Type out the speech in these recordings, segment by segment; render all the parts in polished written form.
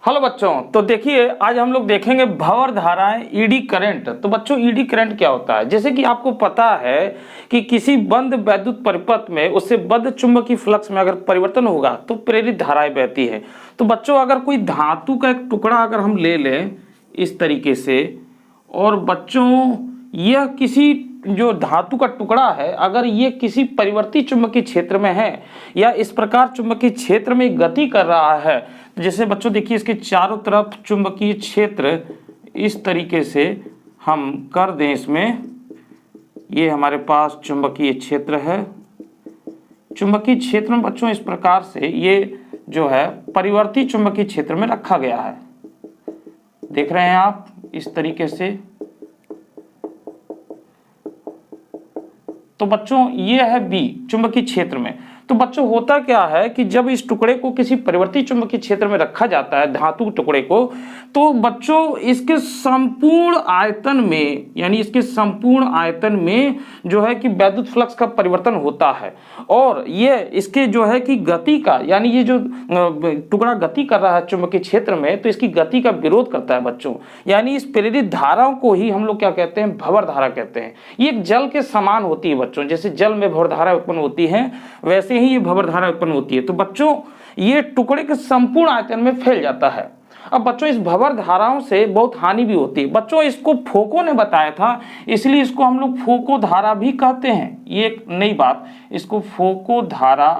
Hello बच्चों, तो देखिए आज हम लोग देखेंगे भंवर धाराएं, ईडी करंट। तो बच्चों ईडी करंट क्या होता है? जैसे कि आपको पता है कि किसी बंद वैद्युत परिपथ में उससे बद्ध चुंबकीय फ्लक्स में अगर परिवर्तन होगा तो प्रेरित धाराएं बहती है। तो बच्चों अगर कोई धातु का एक टुकड़ा अगर हम ले लें इस तरीके से, और बच्चों यह किसी जो धातु का टुकड़ा है अगर ये किसी परिवर्ती चुंबकीय क्षेत्र में है या इस प्रकार चुंबकीय क्षेत्र में गति कर रहा है, तो जैसे बच्चों देखिए इसके चारों तरफ चुंबकीय क्षेत्र इस तरीके से हम कर दें, इसमें ये हमारे पास चुंबकीय क्षेत्र है। चुंबकीय क्षेत्र में बच्चों इस प्रकार से ये जो है परिवर्ती चुंबकीय क्षेत्र में रखा गया है, देख रहे हैं आप इस तरीके से। तो बच्चों ये है बी चुंबकीय क्षेत्र में। तो बच्चों होता क्या है कि जब इस टुकड़े को किसी परिवर्ती चुंबकीय क्षेत्र में रखा जाता है, धातु टुकड़े को, तो बच्चों इसके संपूर्ण आयतन में, यानी इसके संपूर्ण आयतन में जो है कि वैद्युत फ्लक्स का परिवर्तन होता है। और ये इसके जो है कि गति का, यानी ये जो टुकड़ा गति कर रहा है चुंबकीय क्षेत्र में, तो इसकी गति का विरोध करता है बच्चों। यानी इस प्रेरित धाराओं को ही हम लोग क्या कहते हैं? भंवर धारा कहते हैं। ये एक जल के समान होती है बच्चों, जैसे जल में भंवर धारा उत्पन्न होती है वैसे ही ये भंवर धारा उत्पन्न होती है। तो बच्चों ये टुकड़े के संपूर्ण आयतन में फैल जाता है। अब बच्चों इस भंवर धाराओं से बहुत हानि भी होती है। बच्चों इसको फोको ने बताया था, इसलिए इसको हम लोग फोको धारा भी कहते हैं। ये एक नई बात, इसको फोको धारा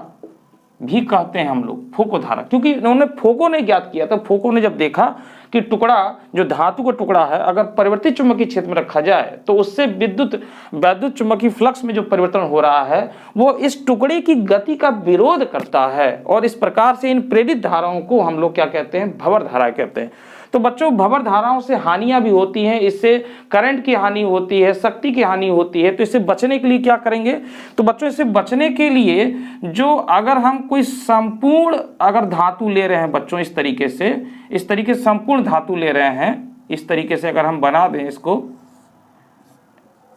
भी कहते हैं हम लोग, फोको धारा, क्योंकि उन्होंने फोको ने ज्ञात किया था। फोको ने जब देखा कि टुकड़ा जो धातु का टुकड़ा है अगर परिवर्तित चुंबकीय क्षेत्र में रखा जाए तो उससे वैद्युत चुंबकीय फ्लक्स में जो परिवर्तन हो रहा है वो इस टुकड़े की गति का विरोध करता है, और इस प्रकार से इन प्रेरित धाराओं को हम लोग क्या कहते हैं? भंवर धारा कहते हैं। तो बच्चों भंवर धाराओं से हानियां भी होती हैं, इससे करंट की हानि होती है, शक्ति की हानि होती है। तो इससे बचने के लिए क्या करेंगे? तो बच्चों इससे बचने के लिए जो अगर हम कोई संपूर्ण अगर धातु ले रहे हैं बच्चों, इस तरीके से संपूर्ण धातु ले रहे हैं, इस तरीके से अगर हम बना दें इसको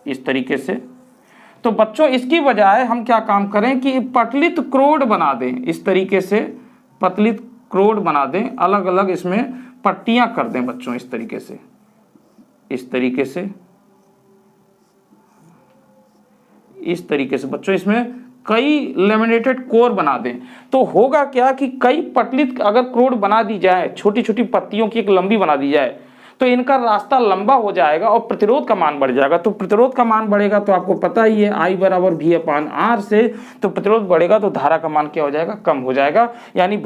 इस तरीके से, तो बच्चों इसकी बजाय हम क्या काम करें कि पतलित क्रोड बना दें। इस तरीके से पतलित क्रोड बना दें, अलग अलग इसमें पट्टियां कर दें बच्चों, इस तरीके से बच्चों इसमें कई लेमिनेटेड कोर बना दें। तो होगा क्या कि कई पतलित अगर क्रोड बना दी जाए, छोटी छोटी पत्तियों की एक लंबी बना दी जाए, तो इनका रास्ता लंबा हो जाएगा और प्रतिरोध का मान बढ़ जाएगा। तो प्रतिरोध का मान बढ़ेगा तो आपको पता ही है I = V/R से, तो प्रतिरोध बढ़ेगा तो धारा का मान क्या हो जाएगा? कम हो जाएगा। यानी